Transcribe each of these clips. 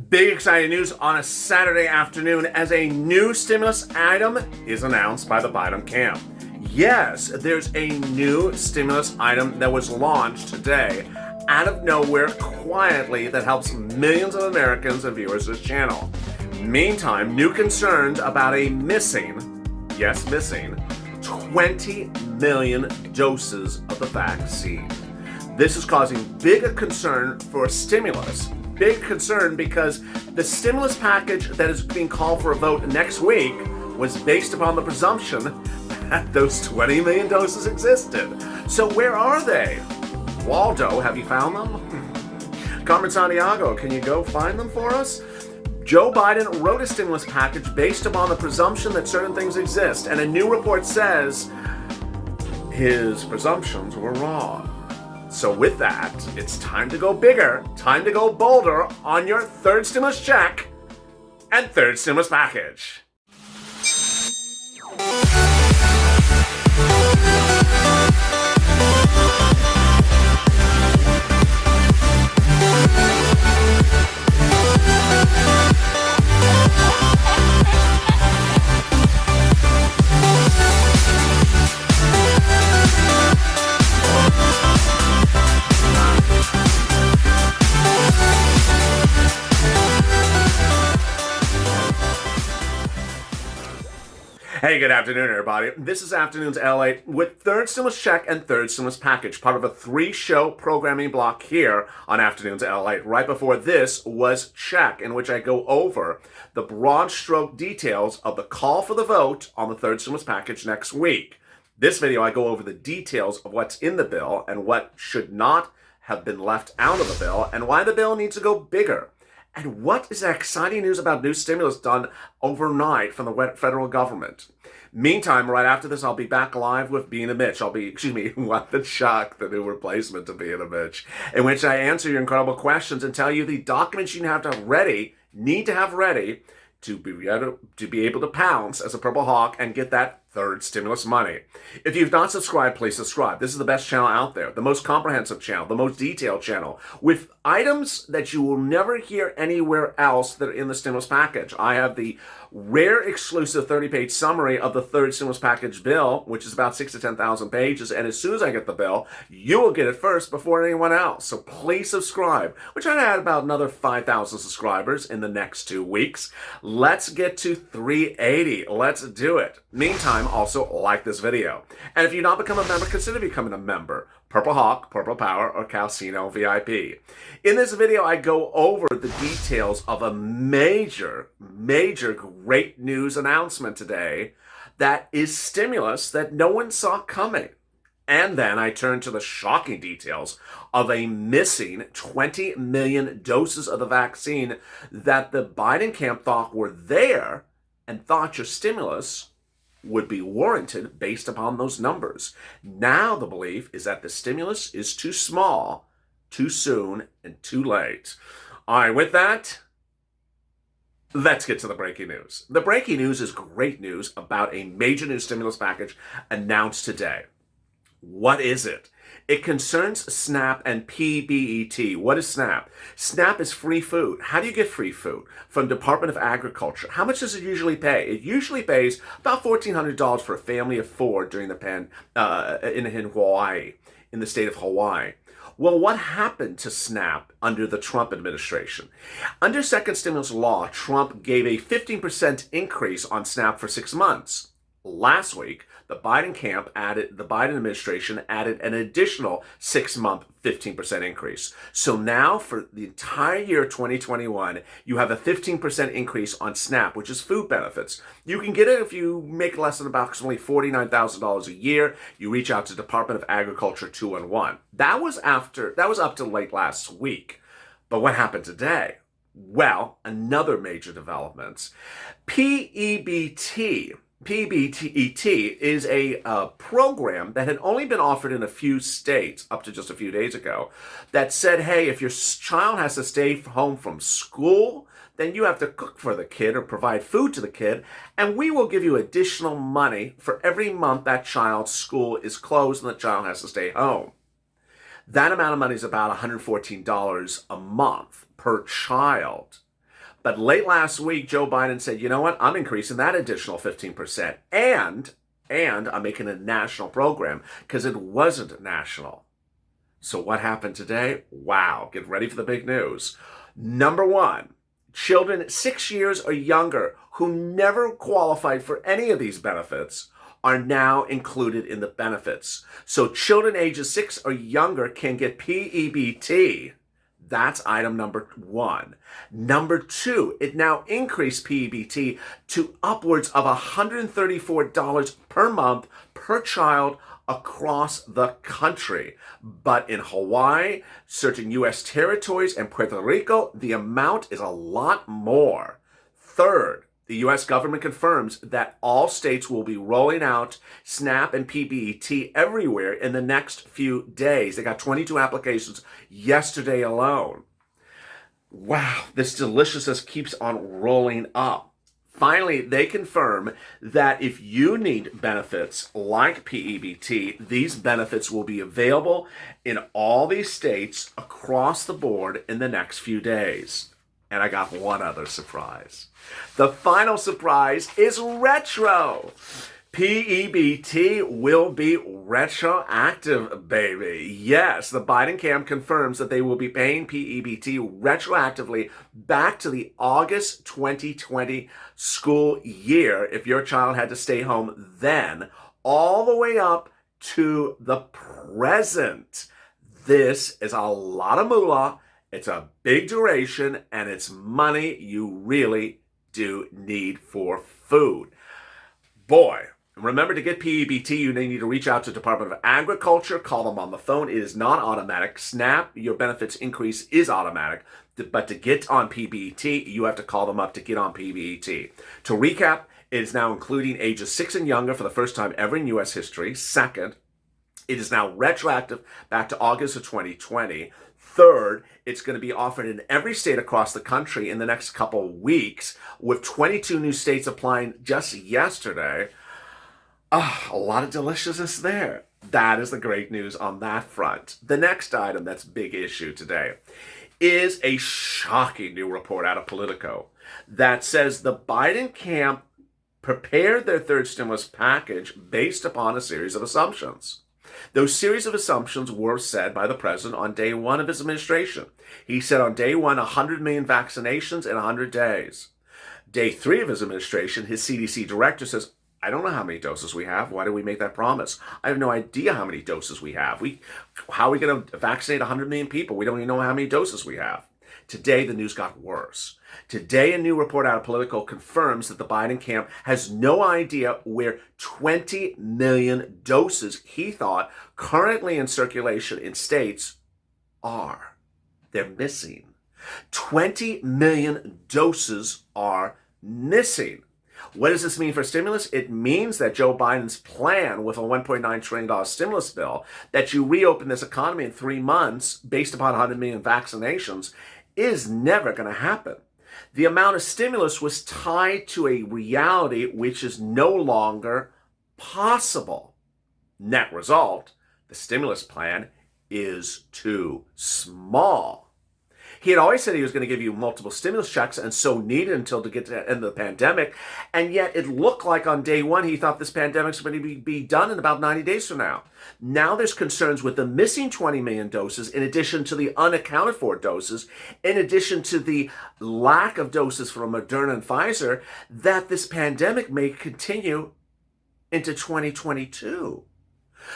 Big exciting news on a Saturday afternoon as a new stimulus item is announced by the Biden camp. Yes, there's a new stimulus item that was launched today out of nowhere quietly that helps millions of Americans and viewers of this channel. Meantime, new concerns about a missing 20 million doses of the vaccine. This is causing big concern for stimulus. Big concern because the stimulus package that is being called for a vote next week was based upon the presumption that those 20 million doses existed. So where are they? Waldo, have you found them? Carmen Santiago, can you go find them for us? Joe Biden wrote a stimulus package based upon the presumption that certain things exist, and a new report says his presumptions were wrong. So with that, it's time to go bigger, time to go bolder on your third stimulus check and third stimulus package. Hey, good afternoon, everybody. This is Afternoons LATE with third stimulus check and third stimulus package, part of a 3-show programming block here on Afternoons LATE. Right before this was check, in which I go over the broad stroke details of the call for the vote on the third stimulus package next week. This video, I go over the details of what's in the bill and what should not have been left out of the bill and why the bill needs to go bigger. And what is that exciting news about new stimulus done overnight from the federal government? Meantime, right after this, I'll be back live with Being a Mitch. What the shock, the new replacement to Being a Mitch, in which I answer your incredible questions and tell you the documents you need to have ready to be able to pounce as a purple hawk and get that third stimulus money. If you've not subscribed, please subscribe. This is the best channel out there, the most comprehensive channel, the most detailed channel, with items that you will never hear anywhere else that are in the stimulus package. I have the rare exclusive 30-page summary of the third stimulus package bill, which is about 6,000 to 10,000 pages, and as soon as I get the bill, you will get it first before anyone else. So please subscribe. We're trying to add about another 5,000 subscribers in the next 2 weeks. Let's get to 380. Let's do it. Meantime, also like this video. And if you've not become a member, consider becoming a member. Purple Hawk, Purple Power, or Calcino VIP. In this video, I go over the details of a major great news announcement today that is stimulus that no one saw coming. And then I turn to the shocking details of a missing 20 million doses of the vaccine that the Biden camp thought were there and thought your stimulus would be warranted based upon those numbers. Now the belief is that the stimulus is too small, too soon, and too late. All right, with that, let's get to the breaking news. The breaking news is great news about a major new stimulus package announced today. What is it? It concerns SNAP and PBET. What is SNAP? SNAP is free food. How do you get free food? From Department of Agriculture. How much does it usually pay? It usually pays about $1,400 for a family of 4 during the in Hawaii, in the state of Hawaii. Well, what happened to SNAP under the Trump administration? Under second stimulus law, Trump gave a 15% increase on SNAP for 6 months. Last week, the Biden administration added an additional 6-month 15% increase. So now for the entire year 2021, you have a 15% increase on SNAP, which is food benefits. You can get it if you make less than approximately $49,000 a year. You reach out to Department of Agriculture 211. That was up to late last week. But what happened today? Well, another major development. PBET is a program that had only been offered in a few states up to just a few days ago that said, hey, if your child has to stay home from school, then you have to cook for the kid or provide food to the kid, and we will give you additional money for every month that child's school is closed and the child has to stay home. That amount of money is about $114 a month per child. But late last week, Joe Biden said, you know what, I'm increasing that additional 15%. And I'm making a national program because it wasn't national. So what happened today? Wow, get ready for the big news. Number one, children 6 years or younger who never qualified for any of these benefits are now included in the benefits. So children ages 6 or younger can get PEBT. That's item number one. Number two, it now increased PEBT to upwards of $134 per month per child across the country. But in Hawaii, certain U.S. territories, and Puerto Rico, the amount is a lot more. Third, the U.S. government confirms that all states will be rolling out SNAP and PBET everywhere in the next few days. They got 22 applications yesterday alone. Wow, this deliciousness keeps on rolling up. Finally, they confirm that if you need benefits like PEBT, these benefits will be available in all these states across the board in the next few days. And I got one other surprise. The final surprise is retro. PEBT will be retroactive, baby. Yes, the Biden camp confirms that they will be paying PEBT retroactively back to the August 2020 school year if your child had to stay home then, all the way up to the present. This is a lot of moolah. It's a big duration, and it's money you really do need for food. Boy, remember to get PEBT, you need to reach out to Department of Agriculture, call them on the phone. It is not automatic. SNAP, your benefits increase is automatic. But to get on PBET, you have to call them up to get on PBET. To recap, it is now including ages 6 and younger for the first time ever in U.S. history. Second, it is now retroactive back to August of 2020. Third, it's going to be offered in every state across the country in the next couple of weeks, with 22 new states applying just yesterday. A lot of deliciousness there. That is the great news on that front. The next item that's big issue today is a shocking new report out of Politico that says the Biden camp prepared their third stimulus package based upon a series of assumptions. Those series of assumptions were said by the president on day one of his administration. He said on day one, 100 million vaccinations in 100 days. Day three of his administration, his CDC director says, I don't know how many doses we have. Why did we make that promise? I have no idea how many doses we have. How are we going to vaccinate 100 million people? We don't even know how many doses we have. Today, the news got worse. Today, a new report out of Politico confirms that the Biden camp has no idea where 20 million doses he thought currently in circulation in states are. They're missing. 20 million doses are missing. What does this mean for stimulus? It means that Joe Biden's plan with a $1.9 trillion stimulus bill, that you reopen this economy in 3 months based upon 100 million vaccinations, is never going to happen. The amount of stimulus was tied to a reality which is no longer possible. Net result, the stimulus plan is too small. He had always said he was going to give you multiple stimulus checks, and so needed until to get to the end of the pandemic. And yet it looked like on day one he thought this pandemic's going to be done in about 90 days from now. Now there's concerns with the missing 20 million doses, in addition to the unaccounted for doses, in addition to the lack of doses from Moderna and Pfizer, that this pandemic may continue into 2022.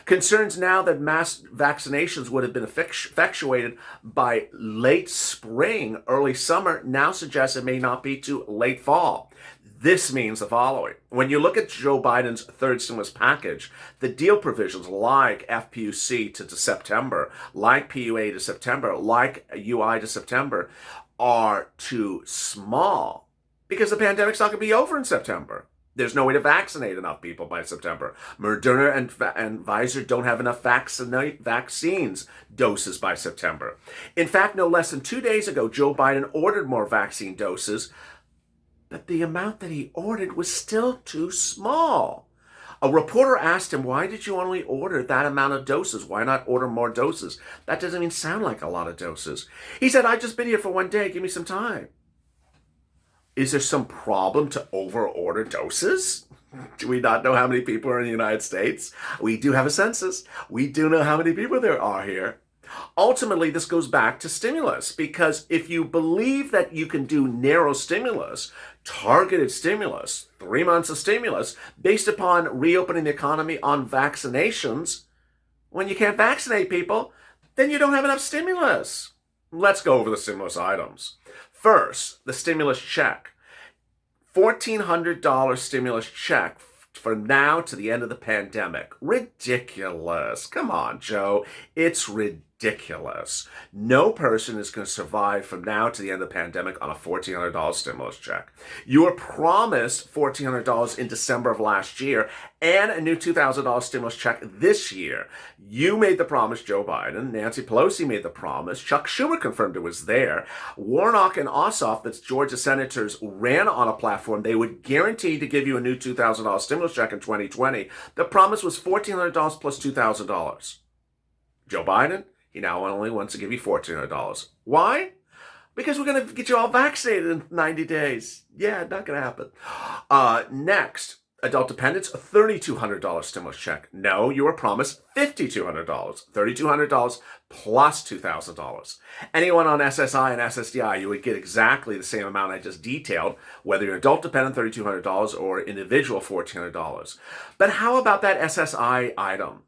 Concerns now that mass vaccinations would have been effectuated by late spring, early summer, now suggest it may not be too late fall. This means the following. When you look at Joe Biden's third stimulus package, the deal provisions like FPUC to September, like PUA to September, like UI to September, are too small because the pandemic's not going to be over in September. There's no way to vaccinate enough people by September. Moderna and Pfizer don't have enough vaccines doses by September. In fact, no less than 2 days ago, Joe Biden ordered more vaccine doses, but the amount that he ordered was still too small. A reporter asked him, why did you only order that amount of doses? Why not order more doses? That doesn't even sound like a lot of doses. He said, I've just been here for 1 day. Give me some time. Is there some problem to over-order doses? Do we not know how many people are in the United States? We do have a census. We do know how many people there are here. Ultimately, this goes back to stimulus, because if you believe that you can do narrow stimulus, targeted stimulus, 3 months of stimulus, based upon reopening the economy on vaccinations, when you can't vaccinate people, then you don't have enough stimulus. Let's go over the stimulus items. First, the stimulus check. $1,400 stimulus check from now to the end of the pandemic. Ridiculous. Come on, Joe. It's ridiculous. No person is going to survive from now to the end of the pandemic on a $1,400 stimulus check. You were promised $1,400 in December of last year and a new $2,000 stimulus check this year. You made the promise, Joe Biden. Nancy Pelosi made the promise. Chuck Schumer confirmed it was there. Warnock and Ossoff, that's Georgia senators, ran on a platform. They would guarantee to give you a new $2,000 stimulus check in 2020. The promise was $1,400 plus $2,000. Joe Biden, he now only wants to give you $1,400. Why? Because we're going to get you all vaccinated in 90 days. Yeah, not going to happen. Next, adult dependents, a $3,200 stimulus check. No, you were promised $5,200. $3,200 plus $2,000. Anyone on SSI and SSDI, you would get exactly the same amount I just detailed, whether you're adult dependent, $3,200, or individual, $1,400. But how about that SSI item?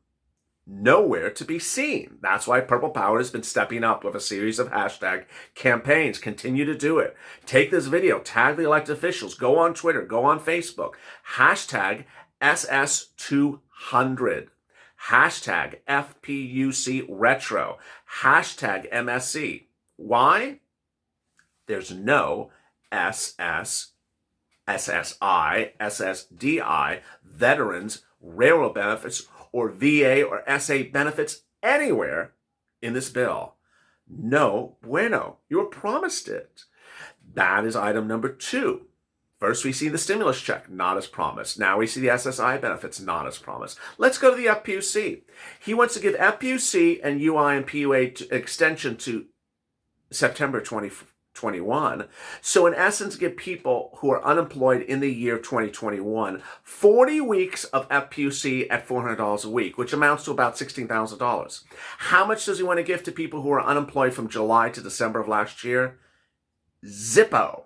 Nowhere to be seen. That's why Purple Power has been stepping up with a series of hashtag campaigns. Continue to do it. Take this video, tag the elected officials, go on Twitter, go on Facebook, hashtag SS200, hashtag FPUC Retro, hashtag MSC. Why? There's no SS, SSI, SSDI, veterans, railroad benefits, or VA or SA benefits anywhere in this bill. No bueno. You were promised it. That is item number 2. First, we see the stimulus check, not as promised. Now we see the SSI benefits, not as promised. Let's go to the FPUC. He wants to give FPUC and UI and PUA extension to September 2021. So in essence, give people who are unemployed in the year 2021 40 weeks of FPUC at $400 a week, which amounts to about $16,000. How much does he want to give to people who are unemployed from July to December of last year? Zippo.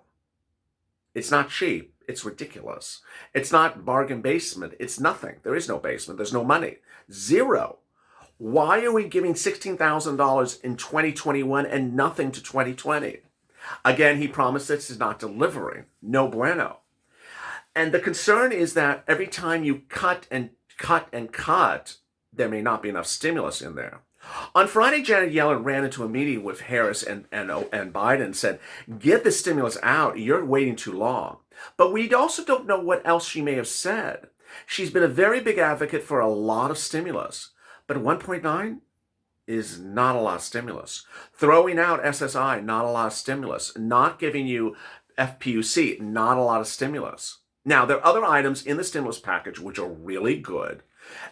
It's not cheap. It's ridiculous. It's not bargain basement. It's nothing. There is no basement. There's no money. Zero. Why are we giving $16,000 in 2021 and nothing to 2020? Again, he promised this is not delivering. No bueno. And the concern is that every time you cut and cut and cut, there may not be enough stimulus in there. On Friday, Janet Yellen ran into a meeting with Harris and Biden and said, get the stimulus out. You're waiting too long. But we also don't know what else she may have said. She's been a very big advocate for a lot of stimulus. But 1.9 is not a lot of stimulus. Throwing out SSI, not a lot of stimulus. Not giving you FPUC, not a lot of stimulus. Now, there are other items in the stimulus package which are really good,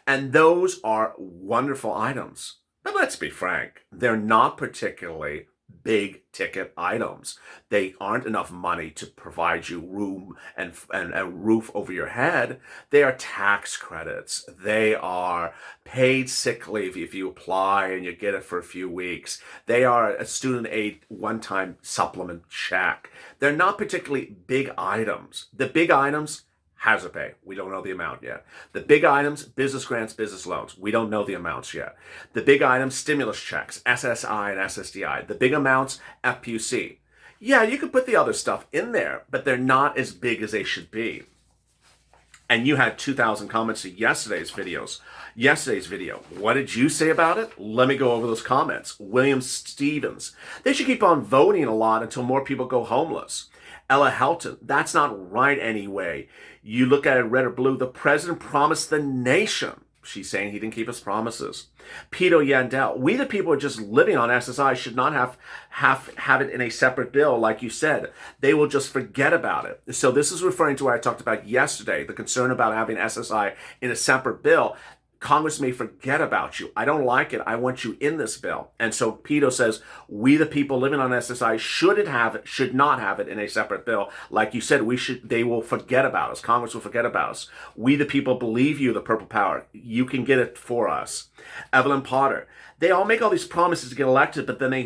and those are wonderful items. But let's be frank, they're not particularly big ticket items. They aren't enough money to provide you room and a roof over your head. They are tax credits. They are paid sick leave if you apply and you get it for a few weeks. They are a student aid one-time supplement check. They're not particularly big items. The big items, hazard pay. We don't know the amount yet. The big items, business grants, business loans. We don't know the amounts yet. The big items, stimulus checks, SSI and SSDI. The big amounts, FPUC. Yeah, you could put the other stuff in there, but they're not as big as they should be. And you had 2,000 comments to yesterday's video. What did you say about it? Let me go over those comments. William Stevens. They should keep on voting a lot until more people go homeless. Ella Helton, that's not right anyway. You look at it red or blue, the president promised the nation. She's saying he didn't keep his promises. Peter Yandel, we the people who are just living on SSI should not have it in a separate bill, like you said. They will just forget about it. So this is referring to what I talked about yesterday, the concern about having SSI in a separate bill. Congress may forget about you. I don't like it. I want you in this bill. And so Pito says, we the people living on SSI should not have it in a separate bill. Like you said, they will forget about us. Congress will forget about us. We the people believe you, the purple power. You can get it for us. Evelyn Potter. They all make all these promises to get elected, but then they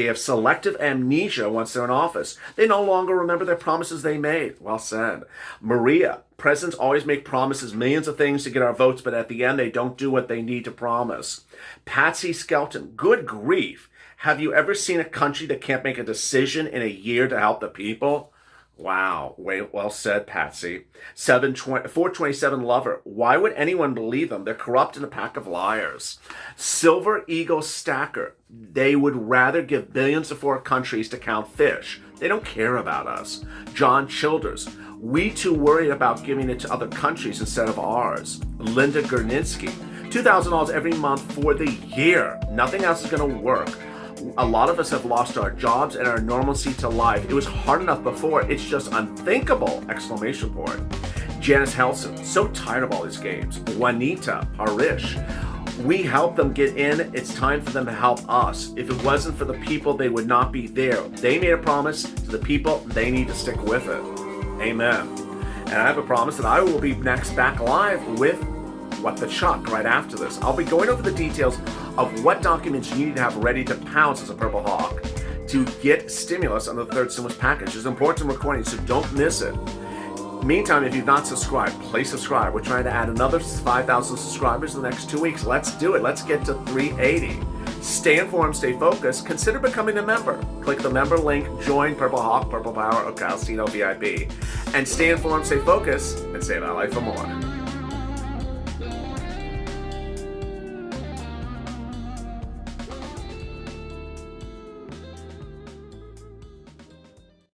have selective amnesia once they're in office. They no longer remember their promises they made. Well said. Maria. Presidents always make promises, millions of things to get our votes, but at the end, they don't do what they need to promise. Patsy Skelton. Good grief. Have you ever seen a country that can't make a decision in a year to help the people? Wow. Well said, Patsy. 427 Lover. Why would anyone believe them? They're corrupt and a pack of liars. Silver Eagle Stacker. They would rather give billions to foreign countries to count fish. They don't care about us. John Childers. We too worried about giving it to other countries instead of ours. Linda Gurninsky. $2,000 every month for the year. Nothing else is going to work. A lot of us have lost our jobs and our normalcy to life. It was hard enough before. It's just unthinkable! Exclamation point. Janice Helson. So tired of all these games. Juanita Harish. We help them get in. It's time for them to help us. If it wasn't for the people, they would not be there. They made a promise to the people. They need to stick with it. Amen. And I have a promise that I will be next back live with What the Chuck right after this. I'll be going over the details of what documents you need to have ready to pounce as a Purple Hawk to get stimulus on the third stimulus package. It's important recording, so don't miss it. Meantime, if you've not subscribed, please subscribe. We're trying to add another 5,000 subscribers in the next 2 weeks. Let's do it. Let's get to 380. Stay informed, stay focused. Consider becoming a member. Click the member link, join Purple Hawk, Purple Power, or Calcino VIP. And stay informed, stay focused, and save our life for more.